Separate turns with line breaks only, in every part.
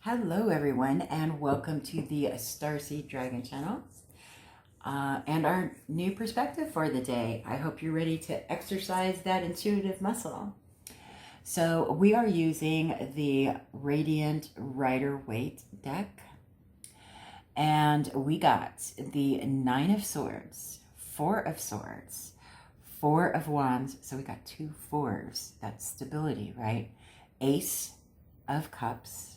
Hello everyone and welcome to the Starseed Dragon channel and our new perspective for the day. I hope you're ready to exercise that intuitive muscle. So we are using the Radiant Rider-Waite deck, and we got the Nine of Swords, Four of Swords, Four of Wands. So we got two fours. That's stability, right? Ace of Cups,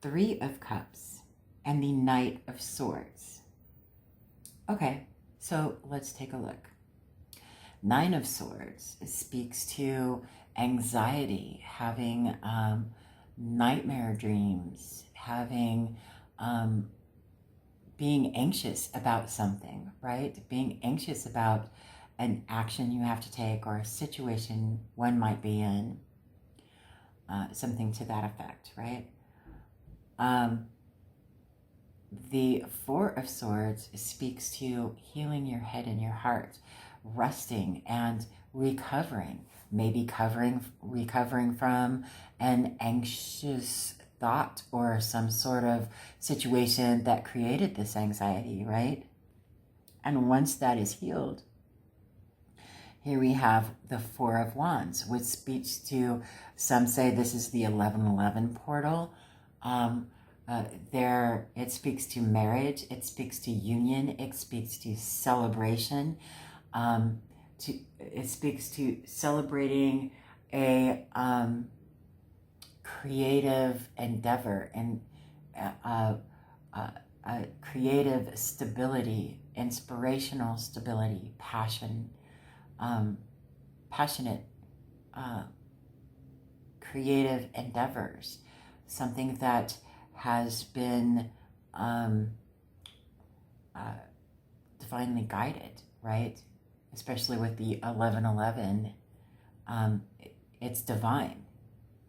Three of Cups, and the Knight of Swords. Okay, so let's take a look. Nine of Swords speaks to anxiety, having nightmare dreams, having being anxious about something, right? Being anxious about an action you have to take or a situation one might be in, something to that effect, right? The Four of Swords speaks to healing your head and your heart, resting and recovering, maybe recovering from an anxious thought or some sort of situation that created this anxiety, right? And once that is healed, here we have the Four of Wands, which speaks to, some say this is the 1111 portal. It speaks to marriage, it speaks to union, it speaks to celebration, it speaks to celebrating a creative endeavor and creative stability, inspirational stability, passion, passionate creative endeavors, something that has been divinely guided, right? Especially with the 1111, it's divine,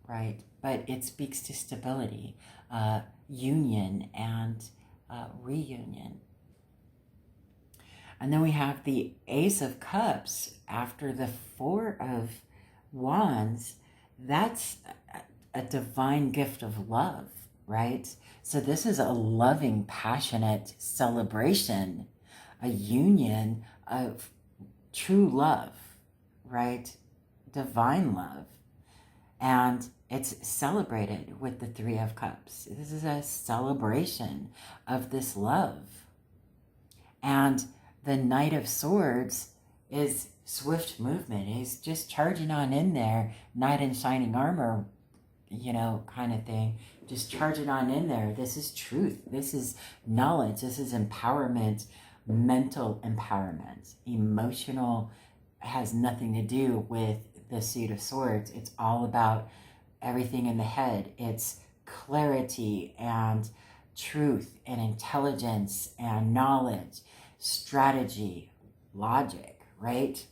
right? But it speaks to stability, union, and reunion. And then we have the Ace of Cups after the Four of Wands. That's a divine gift of love, right? So this is a loving, passionate celebration, a union of true love, right? Divine love. And it's celebrated with the Three of Cups. This is a celebration of this love. And the Knight of Swords is swift movement. He's just charging on in there, knight in shining armor, you know, kind of thing. Just charging on in there. This is truth. This is knowledge. This is empowerment, mental empowerment. Emotional has nothing to do with the Suit of Swords. It's all about everything in the head. It's clarity and truth and intelligence and knowledge, strategy, logic, right?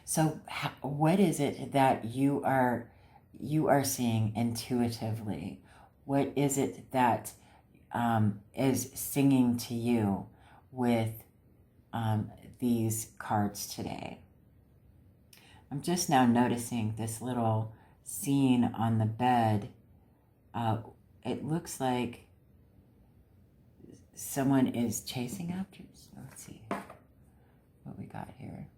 So what is it that you are seeing intuitively? What is it that is singing to you with these cards today? I'm just now noticing this little scene on the bed. It looks like someone is chasing after. Let's see what we got here.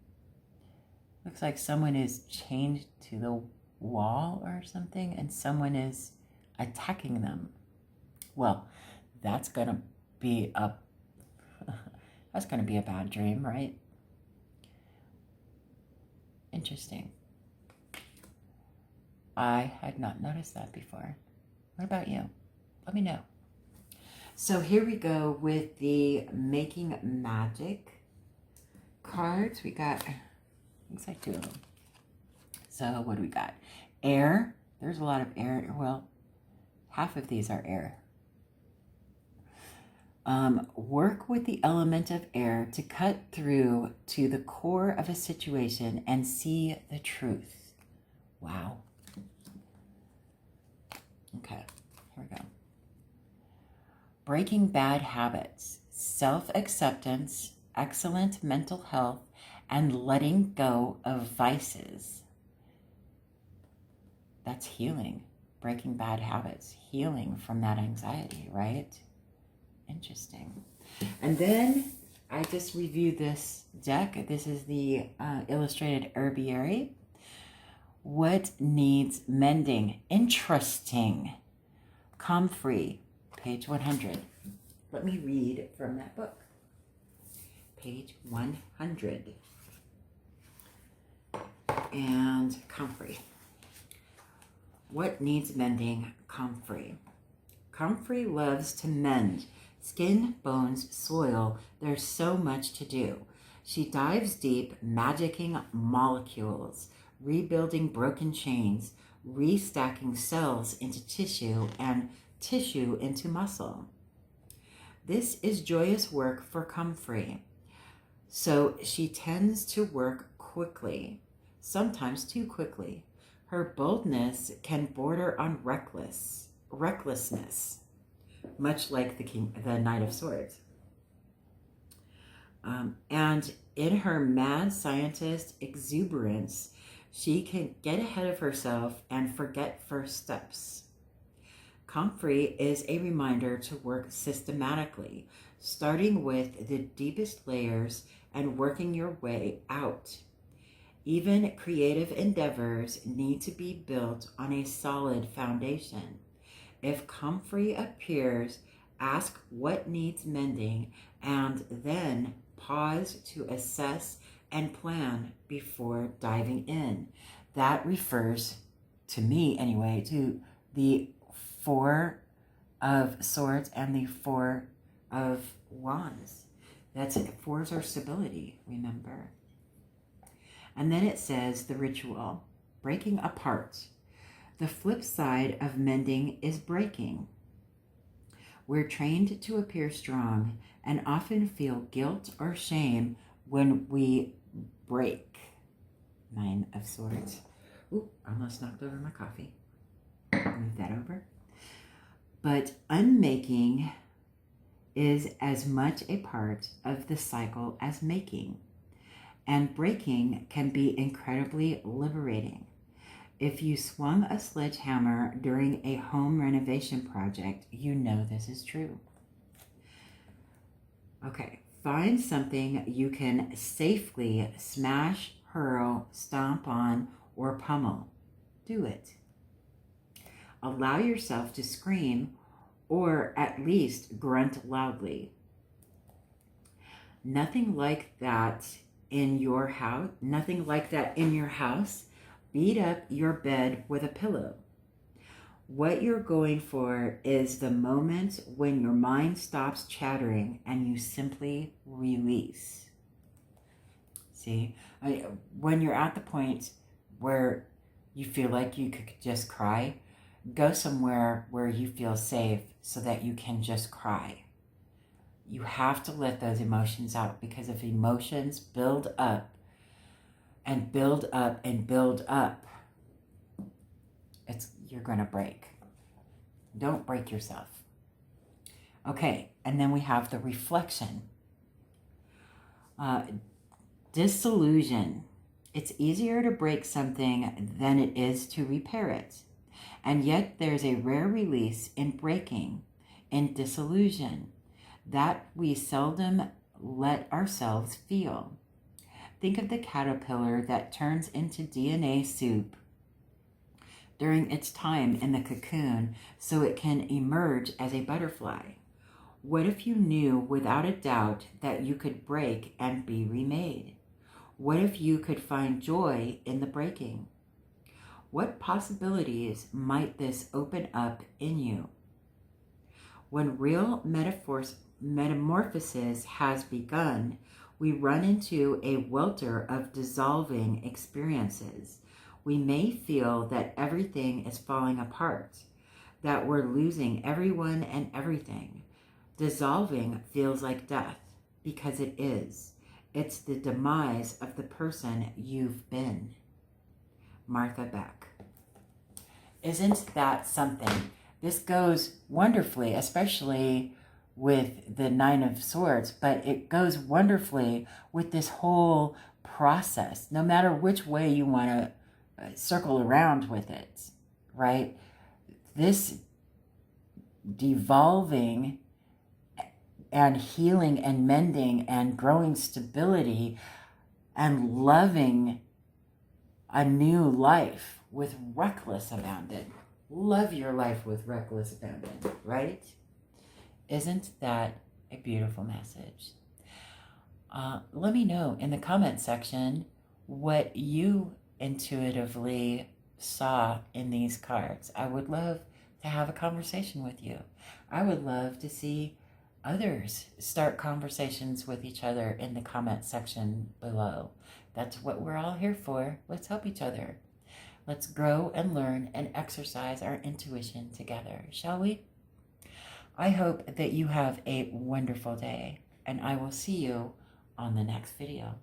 Looks like someone is chained to the wall or something, and someone is attacking them. Well, that's gonna be a bad dream, right? Interesting. I had not noticed that before. What about you? Let me know. So here we go with the Making Magic cards. We got, looks like two of them. So what do we got? Air. There's a lot of air. Well, half of these are air. Work with the element of air to cut through to the core of a situation and see the truth. Wow. Okay, here we go. Breaking bad habits, self-acceptance, excellent mental health, and letting go of vices. That's healing. breaking bad habits, healing from that anxiety, right? Interesting. And then I just reviewed this deck. This is the Illustrated Herbiary. What needs mending? Interesting. Comfrey, page 100. Let me read from that book. Page 100. And Comfrey. What needs mending? Comfrey. Comfrey loves to mend. Skin, bones, soil. There's so much to do. She dives deep, magicking molecules, rebuilding broken chains, restacking cells into tissue and tissue into muscle. This is joyous work for Comfrey. So she tends to work quickly, sometimes too quickly. Her boldness can border on recklessness, much like the Knight of Swords. And in her mad scientist exuberance, she can get ahead of herself and forget first steps. Comfrey is a reminder to work systematically, starting with the deepest layers and working your way out. Even creative endeavors need to be built on a solid foundation. If Comfrey appears, ask what needs mending and then pause to assess and plan before diving in. That refers, to me anyway, to the Four of Swords and the Four of Wands. That's it. Fours are stability, remember. And then it says the ritual, breaking apart. The flip side of mending is breaking. We're trained to appear strong and often feel guilt or shame when we break. Nine of Swords. Ooh, almost knocked over my coffee. Move that over. But unmaking is as much a part of the cycle as making. And breaking can be incredibly liberating. If you swung a sledgehammer during a home renovation project, you know this is true. Okay, find something you can safely smash, hurl, stomp on, or pummel. Do it. Allow yourself to scream or at least grunt loudly. Nothing like that in your house. Beat up your bed with a pillow. What you're going for is the moment when your mind stops chattering and you simply release. See, when you're at the point where you feel like you could just cry, go somewhere where you feel safe so that you can just cry. You have to let those emotions out, because if emotions build up and build up and build up, you're going to break. Don't break yourself. Okay, and then we have the reflection. Disillusion. It's easier to break something than it is to repair it. And yet there's a rare release in breaking, in disillusion, that we seldom let ourselves feel. Think of the caterpillar that turns into DNA soup during its time in the cocoon so it can emerge as a butterfly. What if you knew without a doubt that you could break and be remade? What if you could find joy in the breaking? What possibilities might this open up in you? When real metamorphosis has begun, we run into a welter of dissolving experiences. We may feel that everything is falling apart, that we're losing everyone and everything. Dissolving feels like death, because it is. It's the demise of the person you've been. Martha Beck. Isn't that something? This goes wonderfully, especially with the Nine of Swords, but it goes wonderfully with this whole process, no matter which way you want to circle around with it, right? this devolving and healing and mending and growing stability and loving a new life with reckless abandon. Love your life with reckless abandon, right? Isn't that a beautiful message? Let me know in the comment section what you intuitively saw in these cards. I would love to have a conversation with you. I would love to see others start conversations with each other in the comment section below. That's what we're all here for. Let's help each other. Let's grow and learn and exercise our intuition together, shall we? I hope that you have a wonderful day, and I will see you on the next video.